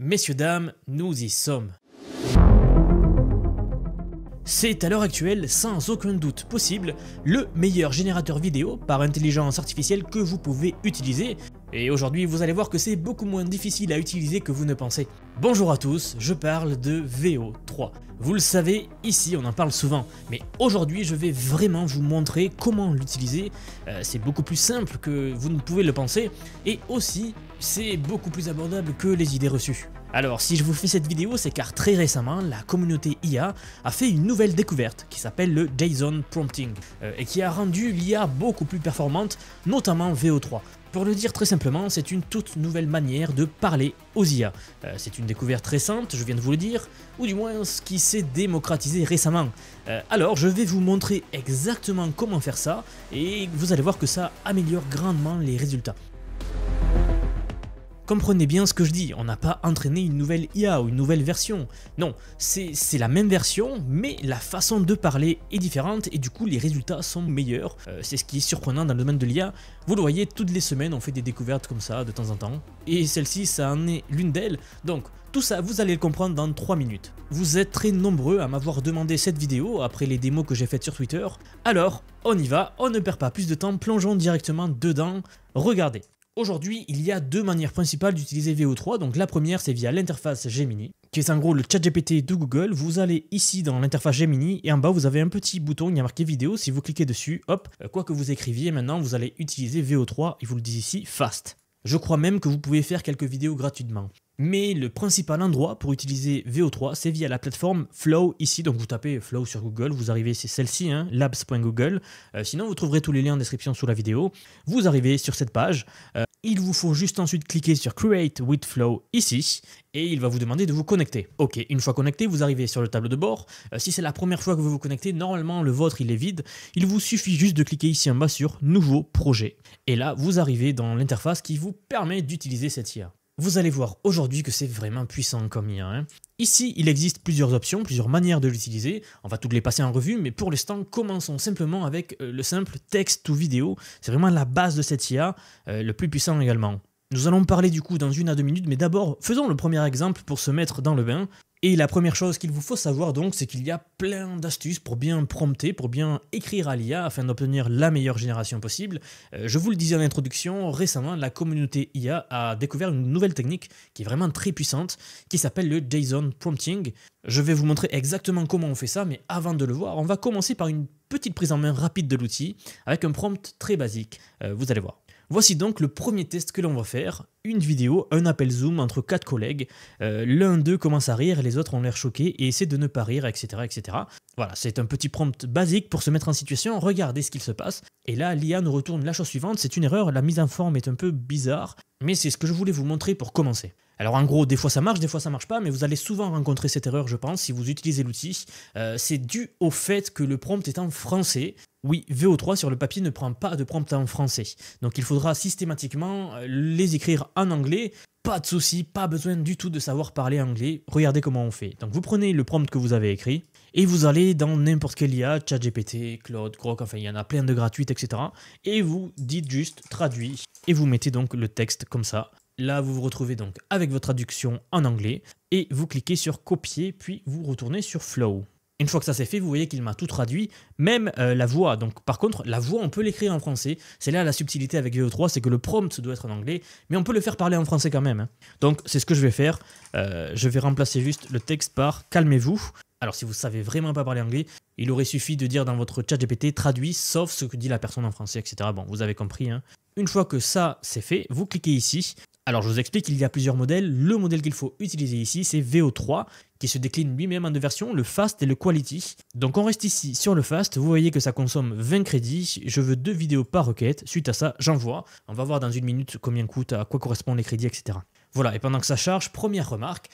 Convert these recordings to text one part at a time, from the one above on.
Messieurs, dames, nous y sommes. C'est à l'heure actuelle, sans aucun doute possible, le meilleur générateur vidéo par intelligence artificielle que vous pouvez utiliser. Et aujourd'hui, vous allez voir que c'est beaucoup moins difficile à utiliser que vous ne pensez. Bonjour à tous, je parle de VO3. Vous le savez, ici on en parle souvent, mais aujourd'hui je vais vraiment vous montrer comment l'utiliser. C'est beaucoup plus simple que vous ne pouvez le penser, et aussi c'est beaucoup plus abordable que les idées reçues. Alors si je vous fais cette vidéo, c'est car très récemment, la communauté IA a fait une nouvelle découverte qui s'appelle le JSON Prompting, et qui a rendu l'IA beaucoup plus performante, notamment VO3. Pour le dire très simplement, c'est une toute nouvelle manière de parler aux IA. C'est une découverte récente, je viens de vous le dire, ou du moins ce qui s'est démocratisé récemment. Alors je vais vous montrer exactement comment faire ça, et vous allez voir que ça améliore grandement les résultats. Comprenez bien ce que je dis, on n'a pas entraîné une nouvelle IA ou une nouvelle version. Non, c'est la même version, mais la façon de parler est différente et du coup les résultats sont meilleurs. C'est ce qui est surprenant dans le domaine de l'IA. Vous le voyez, toutes les semaines on fait des découvertes comme ça de temps en temps. Et celle-ci, ça en est l'une d'elles. Donc tout ça, vous allez le comprendre dans 3 minutes. Vous êtes très nombreux à m'avoir demandé cette vidéo après les démos que j'ai faites sur Twitter. Alors, on y va, on ne perd pas plus de temps, plongeons directement dedans. Regardez. Aujourd'hui, il y a deux manières principales d'utiliser VO3. Donc la première, c'est via l'interface Gemini, qui est en gros le ChatGPT de Google. Vous allez ici dans l'interface Gemini et en bas, vous avez un petit bouton, il y a marqué vidéo. Si vous cliquez dessus, hop, quoi que vous écriviez, maintenant vous allez utiliser VO3. Il vous le dit ici, fast. Je crois même que vous pouvez faire quelques vidéos gratuitement. Mais le principal endroit pour utiliser VO3, c'est via la plateforme Flow ici. Donc vous tapez Flow sur Google, vous arrivez, c'est celle-ci, hein, labs.google. Sinon, vous trouverez tous les liens en description sous la vidéo. Vous arrivez sur cette page. Il vous faut juste ensuite cliquer sur Create with Flow ici. Et il va vous demander de vous connecter. Ok, une fois connecté, vous arrivez sur le tableau de bord. Si c'est la première fois que vous vous connectez, normalement le vôtre il est vide. Il vous suffit juste de cliquer ici en bas sur Nouveau projet. Et là, vous arrivez dans l'interface qui vous permet d'utiliser cette IA. Vous allez voir aujourd'hui que c'est vraiment puissant comme IA. Hein. Ici, il existe plusieurs options, plusieurs manières de l'utiliser. On va toutes les passer en revue, mais pour l'instant, commençons simplement avec le simple texte to vidéo. C'est vraiment la base de cette IA, le plus puissant également. Nous allons parler du coup dans 1 à 2 minutes, mais d'abord, faisons le premier exemple pour se mettre dans le bain. Et la première chose qu'il vous faut savoir donc, c'est qu'il y a plein d'astuces pour bien prompter, pour bien écrire à l'IA afin d'obtenir la meilleure génération possible. Je vous le disais en introduction, récemment la communauté IA a découvert une nouvelle technique qui est vraiment très puissante, qui s'appelle le JSON Prompting. Je vais vous montrer exactement comment on fait ça, mais avant de le voir, on va commencer par une petite prise en main rapide de l'outil, avec un prompt très basique, vous allez voir. Voici donc le premier test que l'on va faire, une vidéo, un appel Zoom entre 4 collègues, l'un d'eux commence à rire, les autres ont l'air choqués et essaient de ne pas rire, etc. etc. Voilà, c'est un petit prompt basique pour se mettre en situation, regardez ce qu'il se passe. Et là, l'IA nous retourne la chose suivante, c'est une erreur, la mise en forme est un peu bizarre, mais c'est ce que je voulais vous montrer pour commencer. Alors en gros, des fois ça marche, des fois ça marche pas, mais vous allez souvent rencontrer cette erreur, je pense, si vous utilisez l'outil. C'est dû au fait que le prompt est en français. Oui, VO3 sur le papier ne prend pas de prompt en français. Donc il faudra systématiquement les écrire en anglais. Pas de souci, pas besoin du tout de savoir parler anglais. Regardez comment on fait. Donc vous prenez le prompt que vous avez écrit et vous allez dans n'importe quel IA, ChatGPT, Claude, Grok, enfin il y en a plein de gratuites, etc. Et vous dites juste traduit et vous mettez donc le texte comme ça. Là, vous vous retrouvez donc avec votre traduction en anglais et vous cliquez sur copier puis vous retournez sur Flow. Une fois que ça c'est fait, vous voyez qu'il m'a tout traduit, même la voix. Donc par contre, la voix, on peut l'écrire en français. C'est là la subtilité avec VO3, c'est que le prompt doit être en anglais, mais on peut le faire parler en français quand même. Hein. Donc c'est ce que je vais faire. Je vais remplacer juste le texte par « calmez-vous ». Alors si vous ne savez vraiment pas parler anglais, il aurait suffi de dire dans votre ChatGPT « traduit sauf ce que dit la personne en français », etc. Bon, vous avez compris. Hein. Une fois que ça c'est fait, vous cliquez ici. Alors je vous explique, il y a plusieurs modèles. Le modèle qu'il faut utiliser ici, c'est VO3, qui se décline lui-même en 2 versions, le Fast et le Quality. Donc on reste ici sur le Fast, vous voyez que ça consomme 20 crédits, je veux 2 vidéos par requête, suite à ça j'envoie. On va voir dans 1 minute combien coûte, à quoi correspondent les crédits, etc. Voilà, et pendant que ça charge, première remarque,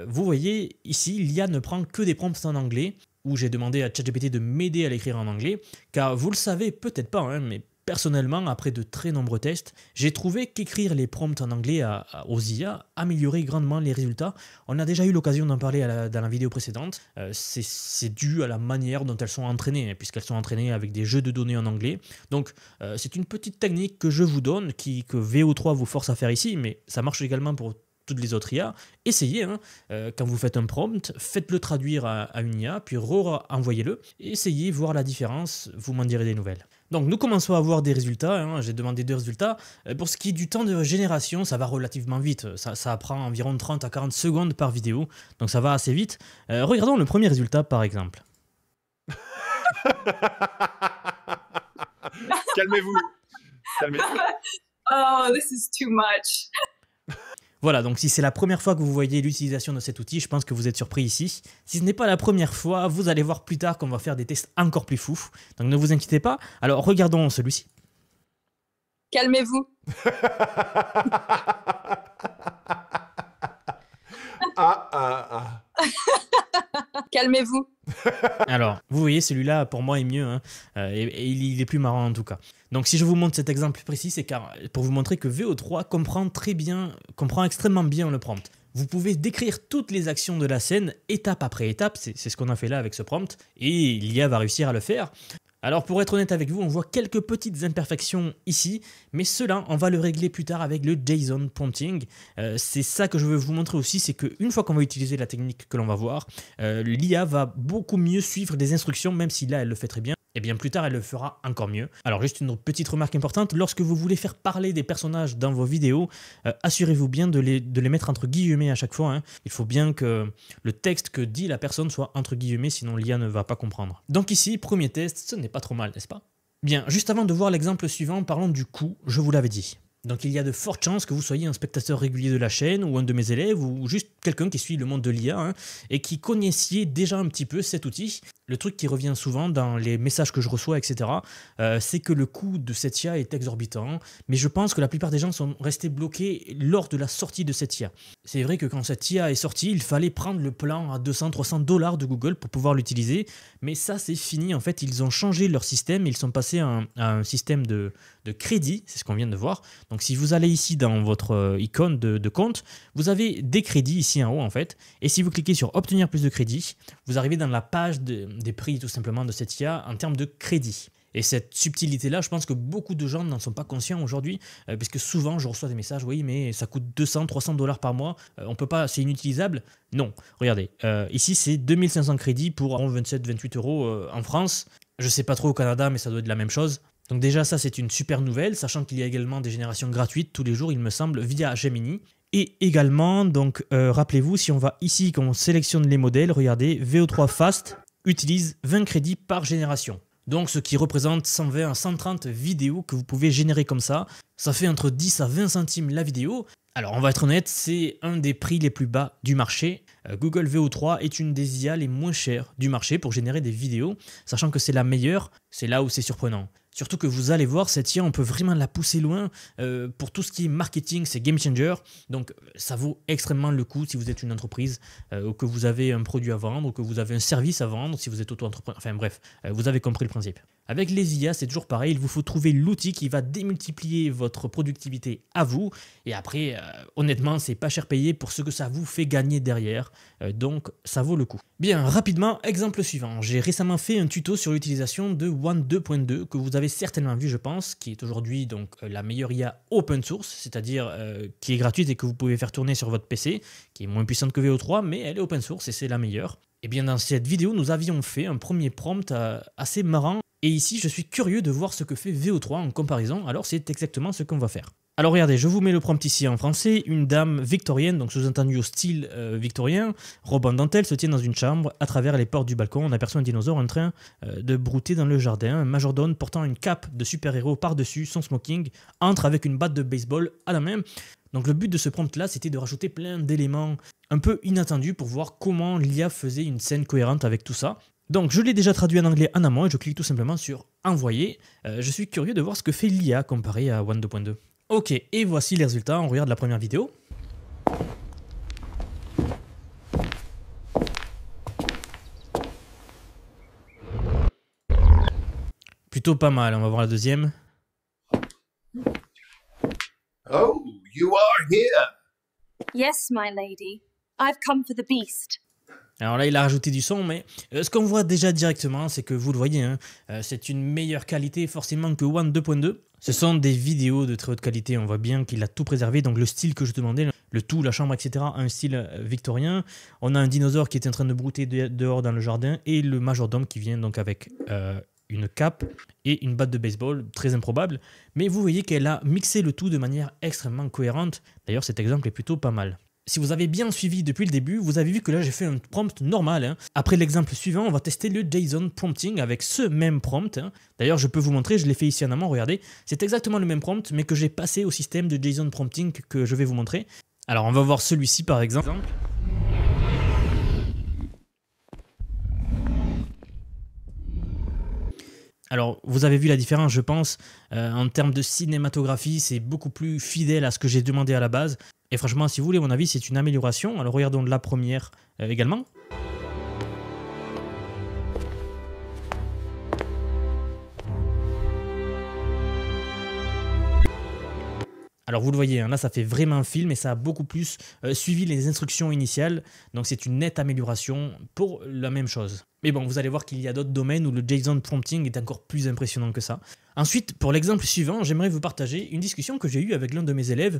vous voyez ici, l'IA ne prend que des prompts en anglais, où j'ai demandé à ChatGPT de m'aider à l'écrire en anglais, car vous le savez peut-être pas, hein, mais personnellement, après de très nombreux tests, j'ai trouvé qu'écrire les prompts en anglais aux IA améliorait grandement les résultats. On a déjà eu l'occasion d'en parler dans la vidéo précédente. C'est dû à la manière dont elles sont entraînées, puisqu'elles sont entraînées avec des jeux de données en anglais. Donc, c'est une petite technique que je vous donne, que VO3 vous force à faire ici, mais ça marche également pour toutes les autres IA, essayez, hein, quand vous faites un prompt, faites-le traduire à une IA, puis envoyez-le, essayez, voir la différence, vous m'en direz des nouvelles. Donc nous commençons à avoir des résultats, hein, j'ai demandé 2 résultats. Pour ce qui est du temps de génération, ça va relativement vite, ça prend environ 30 à 40 secondes par vidéo, donc ça va assez vite. Regardons le premier résultat par exemple. Calmez-vous. Calmez-vous. Oh, this is too much. Voilà, donc si c'est la première fois que vous voyez l'utilisation de cet outil, je pense que vous êtes surpris ici. Si ce n'est pas la première fois, vous allez voir plus tard qu'on va faire des tests encore plus fous. Donc ne vous inquiétez pas. Alors regardons celui-ci. Calmez-vous. Calmez-vous. Alors, vous voyez, celui-là, pour moi, est mieux, hein, et il est plus marrant en tout cas. Donc si je vous montre cet exemple précis, c'est pour vous montrer que VO3 comprend extrêmement bien le prompt. Vous pouvez décrire toutes les actions de la scène, étape après étape, c'est ce qu'on a fait là avec ce prompt, et l'IA va réussir à le faire. Alors pour être honnête avec vous, on voit quelques petites imperfections ici, mais cela, on va le régler plus tard avec le JSON prompting. C'est ça que je veux vous montrer aussi, c'est qu'une fois qu'on va utiliser la technique que l'on va voir, l'IA va beaucoup mieux suivre des instructions, même si là elle le fait très bien. Et bien plus tard, elle le fera encore mieux. Alors juste une petite remarque importante, lorsque vous voulez faire parler des personnages dans vos vidéos, assurez-vous bien de les mettre entre guillemets à chaque fois, hein. Il faut bien que le texte que dit la personne soit entre guillemets, sinon l'IA ne va pas comprendre. Donc ici, premier test, ce n'est pas trop mal, n'est-ce pas? Bien, juste avant de voir l'exemple suivant, parlons du coût, je vous l'avais dit. Donc il y a de fortes chances que vous soyez un spectateur régulier de la chaîne ou un de mes élèves ou juste quelqu'un qui suit le monde de l'IA, hein, et qui connaissiez déjà un petit peu cet outil. Le truc qui revient souvent dans les messages que je reçois, etc., c'est que le coût de cette IA est exorbitant, mais je pense que la plupart des gens sont restés bloqués lors de la sortie de cette IA. C'est vrai que quand cette IA est sortie, il fallait prendre le plan à 200-300 $ de Google pour pouvoir l'utiliser, mais ça c'est fini, en fait, ils ont changé leur système, ils sont passés à un système de crédit, c'est ce qu'on vient de voir. Donc si vous allez ici dans votre icône de compte, vous avez des crédits ici en haut en fait, et si vous cliquez sur obtenir plus de crédits, vous arrivez dans la page des prix tout simplement de cette IA en termes de crédit. Et cette subtilité-là, je pense que beaucoup de gens n'en sont pas conscients aujourd'hui, parce que souvent je reçois des messages, oui mais ça coûte 200-300 $ par mois, on peut pas, c'est inutilisable. Non, regardez, ici c'est 2500 crédits pour 27-28 € en France. Je sais pas trop au Canada, mais ça doit être la même chose. Donc déjà ça c'est une super nouvelle, sachant qu'il y a également des générations gratuites tous les jours il me semble via Gemini. Et également, donc rappelez-vous, si on va ici, qu'on sélectionne les modèles, regardez, VO3 Fast utilise 20 crédits par génération. Donc ce qui représente 120 à 130 vidéos que vous pouvez générer comme ça. Ça fait entre 10 à 20 centimes la vidéo. Alors on va être honnête, c'est un des prix les plus bas du marché. Google VO3 est une des IA les moins chères du marché pour générer des vidéos. Sachant que c'est la meilleure, c'est là où c'est surprenant. Surtout que vous allez voir, cette IA, on peut vraiment la pousser loin. Pour tout ce qui est marketing, c'est game changer. Donc ça vaut extrêmement le coup si vous êtes une entreprise, ou que vous avez un produit à vendre, ou que vous avez un service à vendre, si vous êtes auto-entrepreneur. Enfin bref, vous avez compris le principe. Avec les IA, c'est toujours pareil, il vous faut trouver l'outil qui va démultiplier votre productivité à vous. Et après, honnêtement, c'est pas cher payé pour ce que ça vous fait gagner derrière. Donc ça vaut le coup. Bien, rapidement, exemple suivant. J'ai récemment fait un tuto sur l'utilisation de One 2.2 que vous avez certainement vu, je pense, qui est aujourd'hui donc la meilleure IA open source, c'est-à-dire qui est gratuite et que vous pouvez faire tourner sur votre PC, qui est moins puissante que VO3, mais elle est open source et c'est la meilleure. Et bien dans cette vidéo, nous avions fait un premier prompt assez marrant. Et ici, je suis curieux de voir ce que fait VO3 en comparaison, alors c'est exactement ce qu'on va faire. Alors regardez, je vous mets le prompt ici en français, une dame victorienne, donc sous-entendu au style victorien, robe en dentelle, se tient dans une chambre, à travers les portes du balcon, on aperçoit un dinosaure en train de brouter dans le jardin, un majordome portant une cape de super-héros par-dessus son smoking, entre avec une batte de baseball à la main. Donc le but de ce prompt là, c'était de rajouter plein d'éléments un peu inattendus pour voir comment l'IA faisait une scène cohérente avec tout ça. Donc je l'ai déjà traduit en anglais en amont et je clique tout simplement sur envoyer. Je suis curieux de voir ce que fait l'IA comparé à One 2.2. Ok, et voici les résultats, on regarde la première vidéo. Plutôt pas mal, on va voir la deuxième. Oh, you are here. Yes, my lady. I've come for the beast. Alors là, il a rajouté du son, mais ce qu'on voit déjà directement, c'est que vous le voyez, hein, c'est une meilleure qualité forcément que One 2.2. Ce sont des vidéos de très haute qualité, on voit bien qu'il a tout préservé, donc le style que je demandais, le tout, la chambre, etc., un style victorien. On a un dinosaure qui est en train de brouter dehors dans le jardin et le majordome qui vient donc avec une cape et une batte de baseball, très improbable. Mais vous voyez qu'elle a mixé le tout de manière extrêmement cohérente. D'ailleurs, cet exemple est plutôt pas mal. Si vous avez bien suivi depuis le début, vous avez vu que là j'ai fait un prompt normal. Hein. Après l'exemple suivant, on va tester le JSON prompting avec ce même prompt. Hein. D'ailleurs, je peux vous montrer, je l'ai fait ici en amont, regardez. C'est exactement le même prompt, mais que j'ai passé au système de JSON prompting que je vais vous montrer. Alors, on va voir celui-ci par exemple. Alors, vous avez vu la différence, je pense. En termes de cinématographie, c'est beaucoup plus fidèle à ce que j'ai demandé à la base. Et franchement, si vous voulez mon avis, c'est une amélioration. Alors, regardons la première également. Alors vous le voyez, hein, là ça fait vraiment un film et ça a beaucoup plus suivi les instructions initiales. Donc c'est une nette amélioration pour la même chose. Mais bon, vous allez voir qu'il y a d'autres domaines où le JSON prompting est encore plus impressionnant que ça. Ensuite, pour l'exemple suivant, j'aimerais vous partager une discussion que j'ai eue avec l'un de mes élèves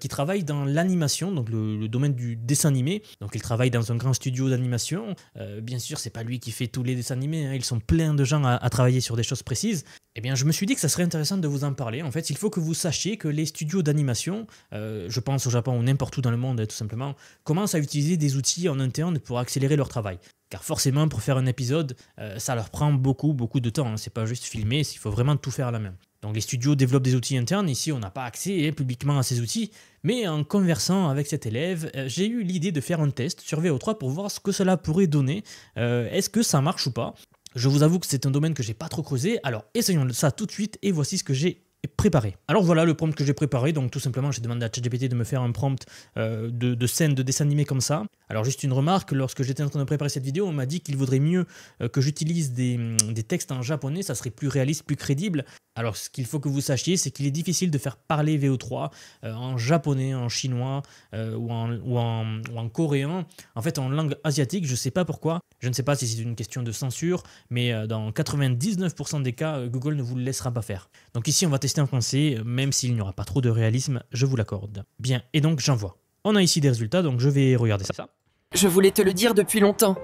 qui travaille dans l'animation, donc le domaine du dessin animé. Donc il travaille dans un grand studio d'animation. Bien sûr, c'est pas lui qui fait tous les dessins animés, hein, ils sont pleins de gens à travailler sur des choses précises. Eh bien, je me suis dit que ça serait intéressant de vous en parler. En fait, il faut que vous sachiez que les studios d'animation, je pense au Japon ou n'importe où dans le monde, tout simplement, commencent à utiliser des outils en interne pour accélérer leur travail. Car forcément, pour faire un épisode, ça leur prend beaucoup de temps. Hein. C'est pas juste filmer, il faut vraiment tout faire à la main. Donc les studios développent des outils internes. Ici, on n'a pas accès publiquement à ces outils. Mais en conversant avec cet élève, j'ai eu l'idée de faire un test sur VO3 pour voir ce que cela pourrait donner. Est-ce que ça marche ou pas? Je vous avoue que c'est un domaine que j'ai pas trop creusé. Alors essayons ça tout de suite et voici ce que j'ai préparé. Alors voilà le prompt que j'ai préparé, donc tout simplement j'ai demandé à ChatGPT de me faire un prompt de scène de dessin animé comme ça. Alors juste une remarque, lorsque j'étais en train de préparer cette vidéo, on m'a dit qu'il vaudrait mieux que j'utilise des textes en japonais, ça serait plus réaliste, plus crédible. Alors ce qu'il faut que vous sachiez, c'est qu'il est difficile de faire parler VO3 en japonais, en chinois ou en coréen, en fait en langue asiatique, je ne sais pas pourquoi. Je ne sais pas si c'est une question de censure, mais dans 99% des cas, Google ne vous le laissera pas faire. Donc ici on va tester en français, même s'il n'y aura pas trop de réalisme, je vous l'accorde. Bien, et donc j'envoie. On a ici des résultats, donc je vais regarder ça. Je voulais te le dire depuis longtemps.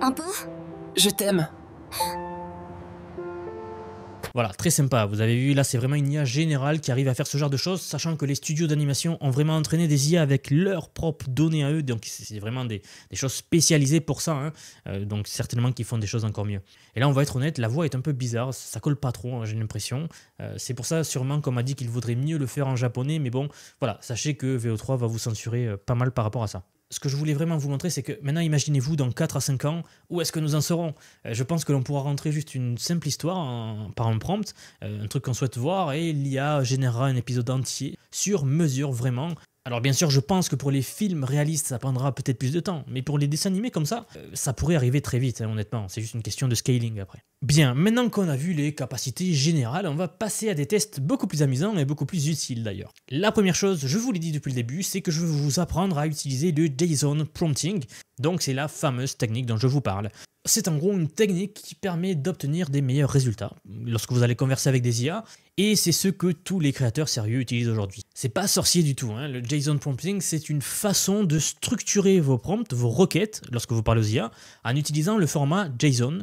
Un peu? Je t'aime. Voilà, très sympa. Vous avez vu, là, c'est vraiment une IA générale qui arrive à faire ce genre de choses, sachant que les studios d'animation ont vraiment entraîné des IA avec leurs propres données à eux. Donc, c'est vraiment des choses spécialisées pour ça. Hein. Donc, certainement qu'ils font des choses encore mieux. Et là, on va être honnête, la voix est un peu bizarre. Ça colle pas trop, hein, j'ai l'impression. C'est pour ça, sûrement, qu'on m'a dit qu'il vaudrait mieux le faire en japonais. Mais bon, voilà, sachez que VO3 va vous censurer pas mal par rapport à ça. Ce que je voulais vraiment vous montrer, c'est que maintenant, imaginez-vous, dans 4 à 5 ans, où est-ce que nous en serons? Je pense que l'on pourra rentrer juste une simple histoire par un prompt, un truc qu'on souhaite voir, et l'IA générera un épisode entier sur mesure, vraiment. Alors bien sûr, je pense que pour les films réalistes, ça prendra peut-être plus de temps, mais pour les dessins animés comme ça, ça pourrait arriver très vite, hein, honnêtement. C'est juste une question de scaling après. Bien, maintenant qu'on a vu les capacités générales, on va passer à des tests beaucoup plus amusants et beaucoup plus utiles d'ailleurs. La première chose, je vous l'ai dit depuis le début, c'est que je veux vous apprendre à utiliser le JSON prompting. Donc c'est la fameuse technique dont je vous parle. C'est en gros une technique qui permet d'obtenir des meilleurs résultats lorsque vous allez converser avec des IA, et c'est ce que tous les créateurs sérieux utilisent aujourd'hui. C'est pas sorcier du tout, hein. Le JSON prompting, c'est une façon de structurer vos prompts, vos requêtes, lorsque vous parlez aux IA, en utilisant le format JSON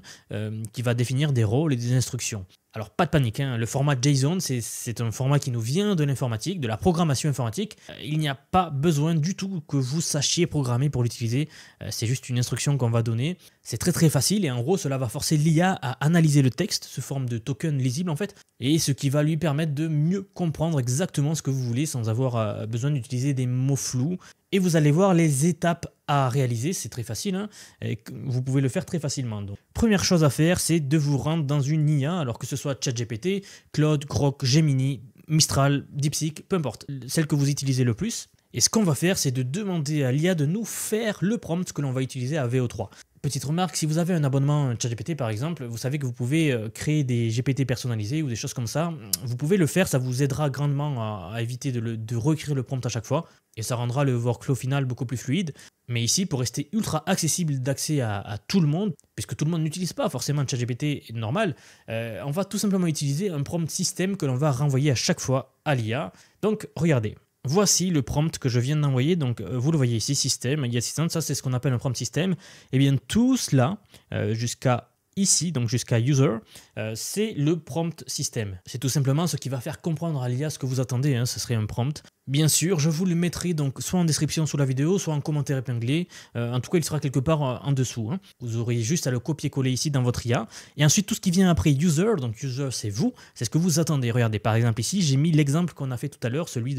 qui va définir des rôles et des instructions. Alors pas de panique, hein. Le format JSON, c'est un format qui nous vient de l'informatique, de la programmation informatique. Il n'y a pas besoin du tout que vous sachiez programmer pour l'utiliser. C'est juste une instruction qu'on va donner. C'est très très facile et en gros cela va forcer l'IA à analyser le texte sous forme de token lisible en fait, et ce qui va lui permettre de mieux comprendre exactement ce que vous voulez sans avoir besoin d'utiliser des mots flous. Et vous allez voir les étapes à réaliser, c'est très facile, hein, et vous pouvez le faire très facilement. Donc, première chose à faire, c'est de vous rendre dans une IA, alors que ce soit ChatGPT, Claude, Grok, Gemini, Mistral, DeepSeek, peu importe, celle que vous utilisez le plus. Et ce qu'on va faire, c'est de demander à l'IA de nous faire le prompt que l'on va utiliser à VO3. Petite remarque, si vous avez un abonnement ChatGPT par exemple, vous savez que vous pouvez créer des GPT personnalisés ou des choses comme ça. Vous pouvez le faire, ça vous aidera grandement à éviter de recréer le prompt à chaque fois. Et ça rendra le workflow final beaucoup plus fluide. Mais ici, pour rester ultra accessible d'accès à tout le monde, puisque tout le monde n'utilise pas forcément ChatGPT normal, on va tout simplement utiliser un prompt système que l'on va renvoyer à chaque fois à l'IA. Donc regardez. Voici le prompt que je viens d'envoyer, donc vous le voyez ici, système, IA Assistant, ça c'est ce qu'on appelle un prompt système. Et bien tout cela, jusqu'à ici, donc jusqu'à user, c'est le prompt système. C'est tout simplement ce qui va faire comprendre à l'IA ce que vous attendez, hein, ce serait un prompt. Bien sûr, je vous le mettrai donc soit en description sous la vidéo, soit en commentaire épinglé. En tout cas, il sera quelque part en dessous. Hein. Vous aurez juste à le copier-coller ici dans votre IA. Et ensuite, tout ce qui vient après user, donc user c'est vous, c'est ce que vous attendez. Regardez, par exemple ici, j'ai mis l'exemple qu'on a fait tout à l'heure, celui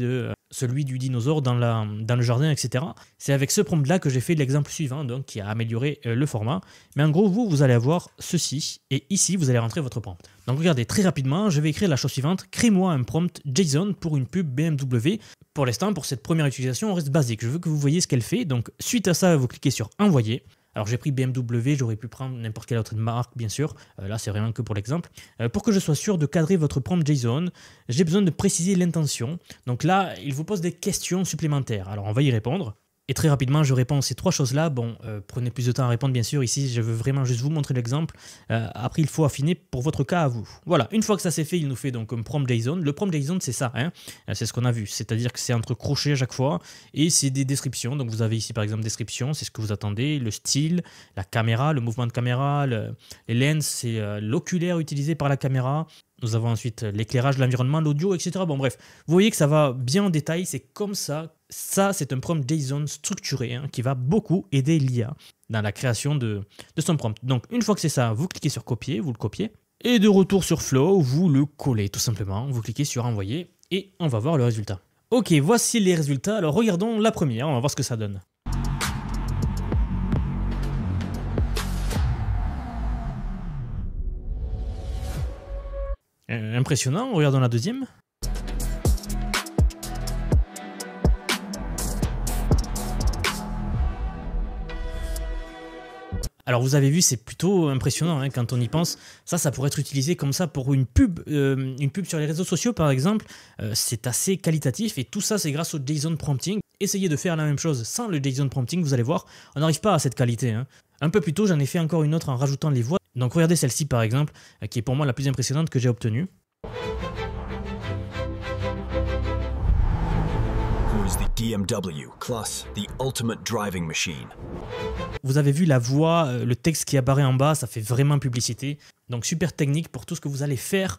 du dinosaure dans le jardin, etc. C'est avec ce prompt-là que j'ai fait l'exemple suivant, donc qui a amélioré le format. Mais en gros, vous allez avoir ceci, et ici, vous allez rentrer votre prompt. Donc regardez, très rapidement, je vais écrire la chose suivante. Crée-moi un prompt JSON pour une pub BMW. Pour l'instant, pour cette première utilisation, on reste basique. Je veux que vous voyez ce qu'elle fait. Donc suite à ça, vous cliquez sur Envoyer. Alors j'ai pris BMW, j'aurais pu prendre n'importe quelle autre marque bien sûr, là c'est vraiment que pour l'exemple. Pour que je sois sûr de cadrer votre prompt JSON, j'ai besoin de préciser l'intention. Donc là, il vous pose des questions supplémentaires, alors on va y répondre. Et très rapidement, je réponds à ces trois choses-là. Bon, prenez plus de temps à répondre, bien sûr. Ici, je veux vraiment juste vous montrer l'exemple. Après, il faut affiner pour votre cas à vous. Voilà, une fois que ça c'est fait, il nous fait donc un prompt JSON. Le prompt JSON, c'est ça, hein. C'est ce qu'on a vu. C'est-à-dire que c'est entre crochets à chaque fois. Et c'est des descriptions. Donc, vous avez ici, par exemple, description, c'est ce que vous attendez. Le style, la caméra, le mouvement de caméra, les lens, c'est l'oculaire utilisé par la caméra. Nous avons ensuite l'éclairage, l'environnement, l'audio, etc. Bon bref, vous voyez que ça va bien en détail, c'est comme ça. Ça, c'est un prompt JSON structuré hein, qui va beaucoup aider l'IA dans la création de son prompt. Donc une fois que c'est ça, vous cliquez sur copier, vous le copiez. Et de retour sur Flow, vous le collez tout simplement. Vous cliquez sur envoyer et on va voir le résultat. Ok, voici les résultats. Alors regardons la première, on va voir ce que ça donne. Impressionnant, regardons la deuxième. Alors vous avez vu, c'est plutôt impressionnant hein, quand on y pense. Ça pourrait être utilisé comme ça pour une pub sur les réseaux sociaux par exemple. C'est assez qualitatif et tout ça c'est grâce au JSON prompting. Essayez de faire la même chose sans le JSON prompting, vous allez voir, on n'arrive pas à cette qualité. Hein. Un peu plus tôt, j'en ai fait encore une autre en rajoutant les voix. Donc regardez celle-ci par exemple, qui est pour moi la plus impressionnante que j'ai obtenue. BMW Plus, the ultimate driving machine. Vous avez vu la voix, le texte qui apparaît en bas, ça fait vraiment publicité. Donc super technique pour tout ce que vous allez faire,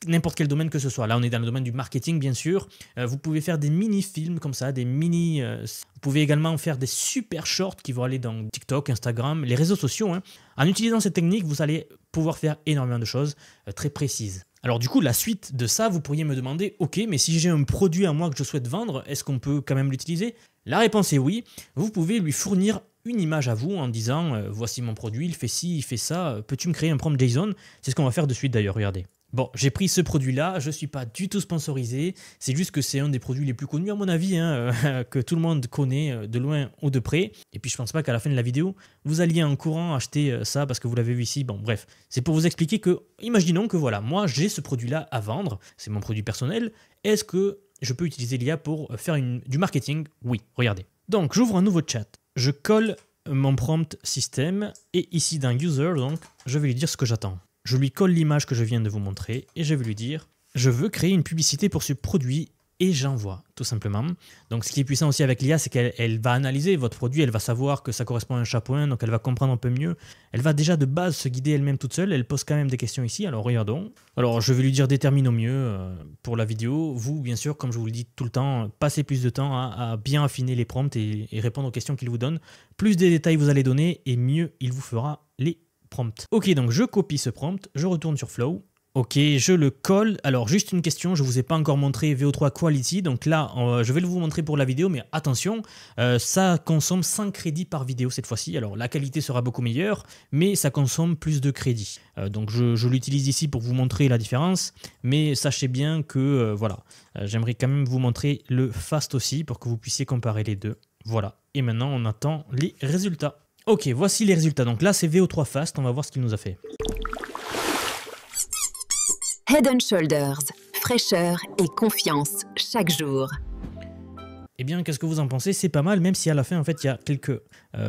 n'importe quel domaine que ce soit. Là on est dans le domaine du marketing bien sûr. Vous pouvez faire des mini-films comme ça, des mini... vous pouvez également faire des super shorts qui vont aller dans TikTok, Instagram, les réseaux sociaux. Hein. En utilisant cette technique, vous allez pouvoir faire énormément de choses très précises. Alors du coup, la suite de ça, vous pourriez me demander, ok, mais si j'ai un produit à moi que je souhaite vendre, est-ce qu'on peut quand même l'utiliser? La réponse est oui. Vous pouvez lui fournir une image à vous en disant, voici mon produit, il fait ci, il fait ça, peux-tu me créer un prompt JSON? C'est ce qu'on va faire de suite d'ailleurs, regardez. Bon, j'ai pris ce produit-là, je ne suis pas du tout sponsorisé, c'est juste que c'est un des produits les plus connus à mon avis, hein, que tout le monde connaît de loin ou de près. Et puis je pense pas qu'à la fin de la vidéo, vous alliez en courant acheter ça parce que vous l'avez vu ici. Bon bref, c'est pour vous expliquer que, imaginons que voilà, moi j'ai ce produit-là à vendre, c'est mon produit personnel, est-ce que je peux utiliser l'IA pour faire du marketing? Oui, regardez. Donc j'ouvre un nouveau chat, je colle mon prompt système et ici dans user, donc je vais lui dire ce que j'attends. Je lui colle l'image que je viens de vous montrer et je vais lui dire « Je veux créer une publicité pour ce produit » et j'envoie, tout simplement. Donc ce qui est puissant aussi avec l'IA, c'est qu'elle va analyser votre produit, elle va savoir que ça correspond à un chapeau, donc elle va comprendre un peu mieux. Elle va déjà de base se guider elle-même toute seule, elle pose quand même des questions ici, alors regardons. Alors je vais lui dire « Détermine au mieux » pour la vidéo. Vous, bien sûr, comme je vous le dis tout le temps, passez plus de temps à bien affiner les prompts et répondre aux questions qu'il vous donne. Plus de détails vous allez donner et mieux il vous fera les prompt. Ok, donc je copie ce prompt, je retourne sur Flow. Ok, je le colle. Alors juste une question, je ne vous ai pas encore montré VO3 Quality, donc là je vais vous montrer pour la vidéo, mais attention, ça consomme 5 crédits par vidéo cette fois-ci. Alors la qualité sera beaucoup meilleure, mais ça consomme plus de crédits. Donc je l'utilise ici pour vous montrer la différence, mais sachez bien que voilà, j'aimerais quand même vous montrer le fast aussi pour que vous puissiez comparer les deux. Voilà, et maintenant on attend les résultats. Ok, voici les résultats. Donc là c'est VO3 Fast, on va voir ce qu'il nous a fait. Head & Shoulders, fraîcheur et confiance chaque jour. Eh bien, qu'est-ce que vous en pensez? C'est pas mal, même si à la fin, en fait, il y a quelques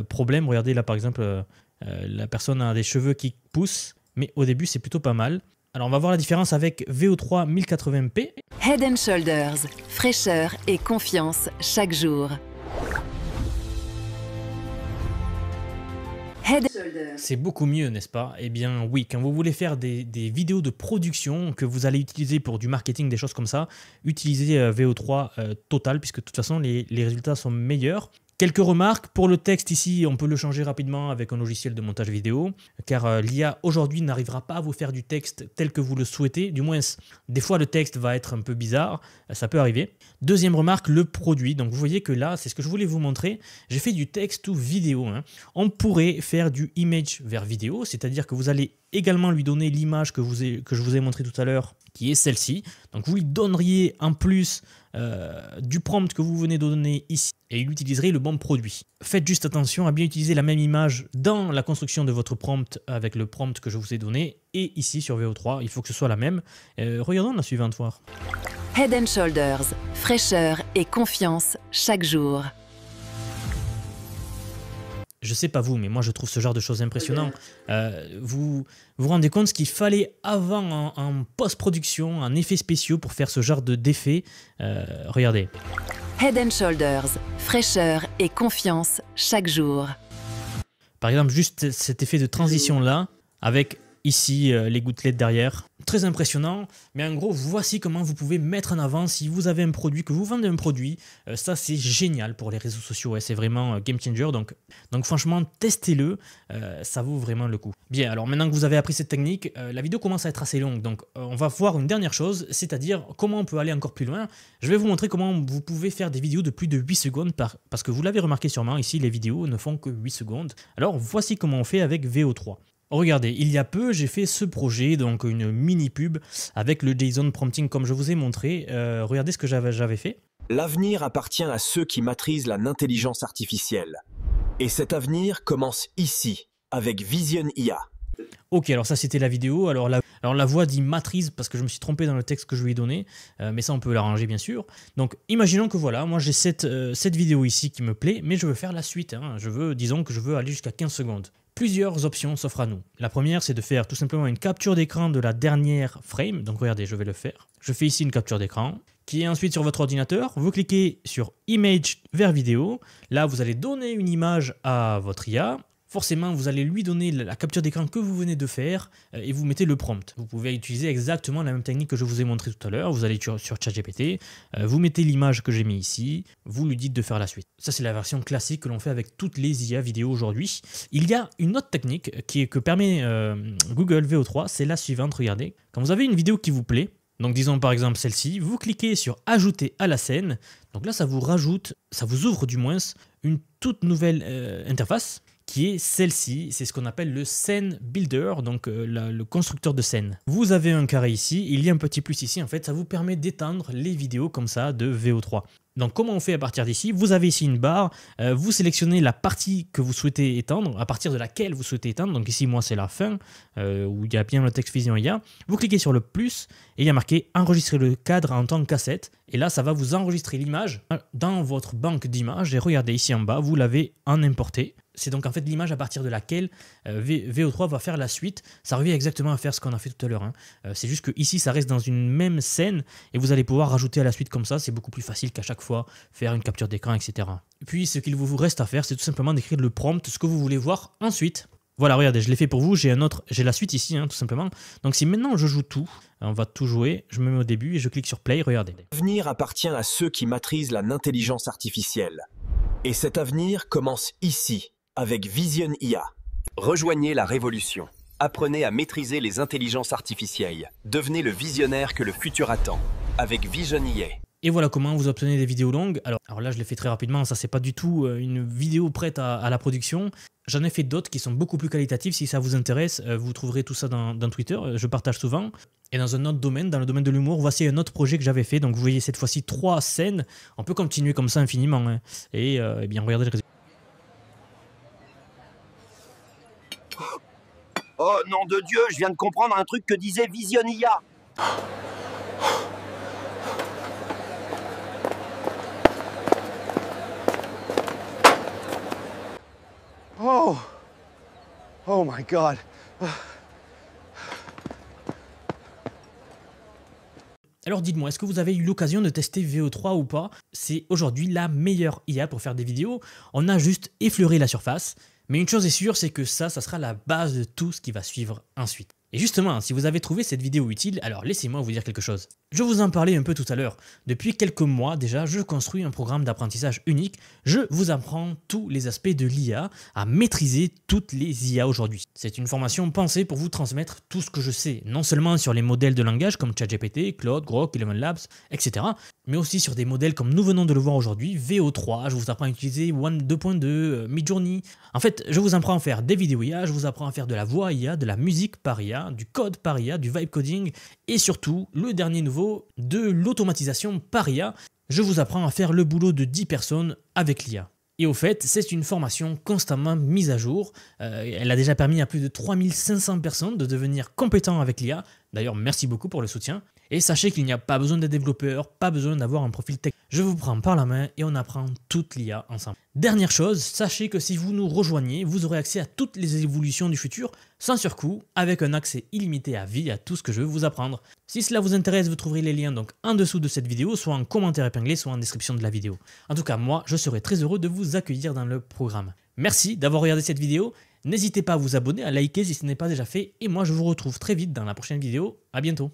problèmes. Regardez, là, par exemple, la personne a des cheveux qui poussent, mais au début, c'est plutôt pas mal. Alors, on va voir la différence avec VO3 1080p. Head & Shoulders, fraîcheur et confiance chaque jour. C'est beaucoup mieux, n'est-ce pas? Eh bien oui, quand vous voulez faire des vidéos de production que vous allez utiliser pour du marketing, des choses comme ça, utilisez VO3 Total, puisque de toute façon les résultats sont meilleurs. Quelques remarques, pour le texte ici, on peut le changer rapidement avec un logiciel de montage vidéo, car l'IA aujourd'hui n'arrivera pas à vous faire du texte tel que vous le souhaitez, du moins des fois le texte va être un peu bizarre, ça peut arriver. Deuxième remarque, le produit, donc vous voyez que là, c'est ce que je voulais vous montrer, j'ai fait du texte ou vidéo. On pourrait faire du image vers vidéo, c'est-à-dire que vous allez également lui donner l'image que je vous ai montré tout à l'heure, qui est celle-ci. Donc vous lui donneriez en plus du prompt que vous venez de donner ici et il utiliserait le bon produit. Faites juste attention à bien utiliser la même image dans la construction de votre prompt avec le prompt que je vous ai donné et ici sur VO3, il faut que ce soit la même. Regardons la suivante voir. Head & Shoulders, fraîcheur et confiance chaque jour. Je sais pas vous, mais moi je trouve ce genre de choses impressionnant. Vous vous rendez compte ce qu'il fallait avant en post-production, en effets spéciaux pour faire ce genre d'effets. Regardez. Head & Shoulders, fraîcheur et confiance chaque jour. Par exemple, juste cet effet de transition là, avec ici les gouttelettes derrière. Très impressionnant, mais en gros, voici comment vous pouvez mettre en avant si vous avez un produit, que vous vendez un produit. Ça, c'est génial pour les réseaux sociaux, ouais, c'est vraiment game changer. Donc franchement, testez-le, ça vaut vraiment le coup. Bien, alors maintenant que vous avez appris cette technique, la vidéo commence à être assez longue. Donc on va voir une dernière chose, c'est-à-dire comment on peut aller encore plus loin. Je vais vous montrer comment vous pouvez faire des vidéos de plus de 8 secondes, parce que vous l'avez remarqué sûrement, ici, les vidéos ne font que 8 secondes. Alors voici comment on fait avec VO3. Regardez, il y a peu, j'ai fait ce projet, donc une mini pub avec le JSON prompting comme je vous ai montré. Regardez ce que j'avais fait. L'avenir appartient à ceux qui maîtrisent l'intelligence artificielle. Et cet avenir commence ici, avec Vision IA. Ok, alors ça c'était la vidéo. Alors la voix dit matrice parce que je me suis trompé dans le texte que je lui ai donné, mais ça on peut l'arranger bien sûr. Donc imaginons que voilà, moi j'ai cette vidéo ici qui me plaît, mais je veux faire la suite. Disons que je veux aller jusqu'à 15 secondes. Plusieurs options s'offrent à nous. La première, c'est de faire tout simplement une capture d'écran de la dernière frame. Donc regardez, je vais le faire. Je fais ici une capture d'écran qui est ensuite sur votre ordinateur. Vous cliquez sur Image vers vidéo. Là, vous allez donner une image à votre IA. Forcément, vous allez lui donner la capture d'écran que vous venez de faire et vous mettez le prompt. Vous pouvez utiliser exactement la même technique que je vous ai montré tout à l'heure. Vous allez sur ChatGPT, vous mettez l'image que j'ai mis ici, vous lui dites de faire la suite. Ça, c'est la version classique que l'on fait avec toutes les IA vidéo aujourd'hui. Il y a une autre technique que permet Google VO3, c'est la suivante. Regardez, quand vous avez une vidéo qui vous plaît, donc disons par exemple celle-ci, vous cliquez sur ajouter à la scène. Donc là, ça vous rajoute, ça vous ouvre du moins une toute nouvelle interface, qui est celle-ci, c'est ce qu'on appelle le Scene Builder, donc le constructeur de scène. Vous avez un carré ici, il y a un petit plus ici, en fait ça vous permet d'étendre les vidéos comme ça de VO3. Donc comment on fait à partir d'ici? Vous avez ici une barre, vous sélectionnez la partie que vous souhaitez étendre, à partir de laquelle vous souhaitez étendre, donc ici moi c'est la fin, où il y a bien le texte Vision IA. Vous cliquez sur le plus, et il y a marqué enregistrer le cadre en tant que cassette, et là ça va vous enregistrer l'image dans votre banque d'images, et regardez ici en bas, vous l'avez en importé. C'est donc en fait l'image à partir de laquelle VO3 va faire la suite. Ça revient exactement à faire ce qu'on a fait tout à l'heure. C'est juste que ici ça reste dans une même scène et vous allez pouvoir rajouter à la suite comme ça. C'est beaucoup plus facile qu'à chaque fois faire une capture d'écran, etc. Et puis ce qu'il vous reste à faire, c'est tout simplement d'écrire le prompt, ce que vous voulez voir ensuite. Voilà, regardez, je l'ai fait pour vous. J'ai la suite ici, tout simplement. Donc si maintenant je joue tout, on va tout jouer. Je me mets au début et je clique sur play. Regardez. L'avenir appartient à ceux qui maîtrisent l'intelligence artificielle. Et cet avenir commence ici, avec Vision IA. Rejoignez la révolution. Apprenez à maîtriser les intelligences artificielles. Devenez le visionnaire que le futur attend. Avec Vision IA. Et voilà comment vous obtenez des vidéos longues. Alors là, je l'ai fait très rapidement, ça c'est pas du tout une vidéo prête à la production. J'en ai fait d'autres qui sont beaucoup plus qualitatives. Si ça vous intéresse, vous trouverez tout ça dans Twitter, je partage souvent. Et dans un autre domaine, dans le domaine de l'humour, voici un autre projet que j'avais fait. Donc vous voyez cette fois-ci 3 scènes. On peut continuer comme ça infiniment. Hein. Et bien regardez le résultat. Oh nom de Dieu, je viens de comprendre un truc que disait Vision IA. Oh my God. Alors dites-moi, est-ce que vous avez eu l'occasion de tester VO3 ou pas? C'est aujourd'hui la meilleure IA pour faire des vidéos. On a juste effleuré la surface. Mais une chose est sûre, c'est que ça sera la base de tout ce qui va suivre ensuite. Et justement, si vous avez trouvé cette vidéo utile, alors laissez-moi vous dire quelque chose. Je vous en parlais un peu tout à l'heure. Depuis quelques mois déjà, je construis un programme d'apprentissage unique. Je vous apprends tous les aspects de l'IA, à maîtriser toutes les IA aujourd'hui. C'est une formation pensée pour vous transmettre tout ce que je sais, non seulement sur les modèles de langage comme ChatGPT, Claude, Grok, Eleven Labs, etc., mais aussi sur des modèles comme nous venons de le voir aujourd'hui, VO3, je vous apprends à utiliser One 2.2, Midjourney. En fait, je vous apprends à faire des vidéos IA, je vous apprends à faire de la voix IA, de la musique par IA, du code par IA, du vibe coding, et surtout, le dernier nouveau, de l'automatisation par IA. Je vous apprends à faire le boulot de 10 personnes avec l'IA. Et au fait, c'est une formation constamment mise à jour. Elle a déjà permis à plus de 3500 personnes de devenir compétents avec l'IA. D'ailleurs, merci beaucoup pour le soutien. Et sachez qu'il n'y a pas besoin d'être développeur, pas besoin d'avoir un profil tech. Je vous prends par la main et on apprend toute l'IA ensemble. Dernière chose, sachez que si vous nous rejoignez, vous aurez accès à toutes les évolutions du futur, sans surcoût, avec un accès illimité à vie à tout ce que je veux vous apprendre. Si cela vous intéresse, vous trouverez les liens donc en dessous de cette vidéo, soit en commentaire épinglé, soit en description de la vidéo. En tout cas, moi, je serai très heureux de vous accueillir dans le programme. Merci d'avoir regardé cette vidéo. N'hésitez pas à vous abonner, à liker si ce n'est pas déjà fait. Et moi, je vous retrouve très vite dans la prochaine vidéo. À bientôt.